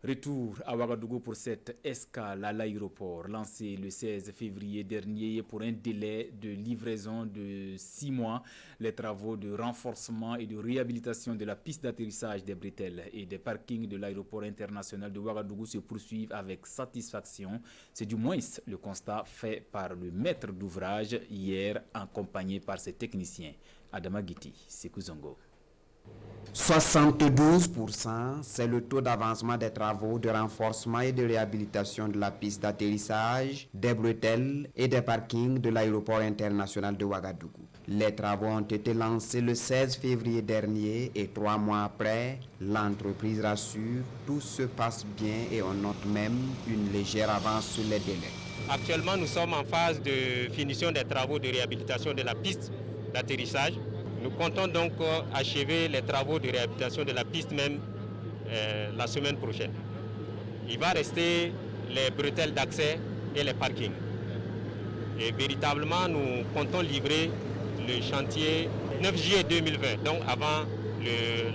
Retour à Ouagadougou pour cette escale à l'aéroport lancée le 16 février dernier pour un délai de livraison de 6 mois. Les travaux de renforcement et de réhabilitation de la piste d'atterrissage des bretelles et des parkings de l'aéroport international de Ouagadougou se poursuivent avec satisfaction. C'est du moins le constat fait par le maître d'ouvrage hier accompagné par ses techniciens. Adama Guiti, Sekou Zongo. 72%, c'est le taux d'avancement des travaux de renforcement et de réhabilitation de la piste d'atterrissage, des bretelles et des parkings de l'aéroport international de Ouagadougou. Les travaux ont été lancés le 16 février dernier et 3 mois après, l'entreprise rassure, tout se passe bien et on note même une légère avance sur les délais. Actuellement, nous sommes en phase de finition des travaux de réhabilitation de la piste d'atterrissage. Nous comptons donc achever les travaux de réhabilitation de la piste même la semaine prochaine. Il va rester les bretelles d'accès et les parkings. Et véritablement, nous comptons livrer le chantier 9 juillet 2020, donc avant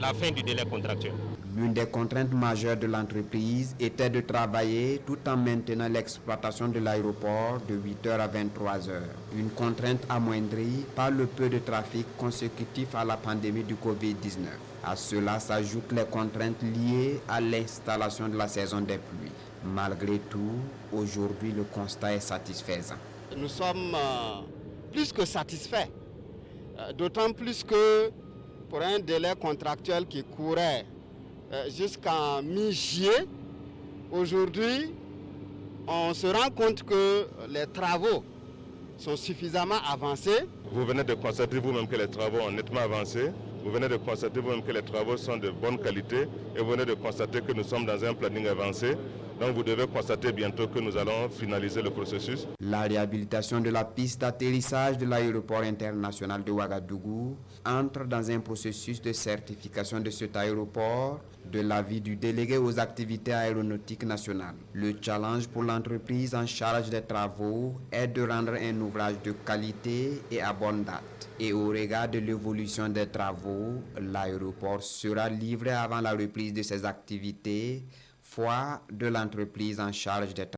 la fin du délai contractuel. L'une des contraintes majeures de l'entreprise était de travailler tout en maintenant l'exploitation de l'aéroport de 8h à 23h. Une contrainte amoindrie par le peu de trafic consécutif à la pandémie du Covid-19. À cela s'ajoutent les contraintes liées à l'installation de la saison des pluies. Malgré tout, aujourd'hui le constat est satisfaisant. Nous sommes plus que satisfaits, d'autant plus que pour un délai contractuel qui courait jusqu'en mi-juillet, aujourd'hui, on se rend compte que les travaux sont suffisamment avancés. Vous venez de constater vous-même que les travaux ont nettement avancé. Vous venez de constater vous-même que les travaux sont de bonne qualité et vous venez de constater que nous sommes dans un planning avancé. Donc vous devez constater bientôt que nous allons finaliser le processus. La réhabilitation de la piste d'atterrissage de l'aéroport international de Ouagadougou entre dans un processus de certification de cet aéroport de l'avis du délégué aux activités aéronautiques nationales. Le challenge pour l'entreprise en charge des travaux est de rendre un ouvrage de qualité et à bonne date. Et au regard de l'évolution des travaux, l'aéroport sera livré avant la reprise de ses activités, foi de l'entreprise en charge des travaux.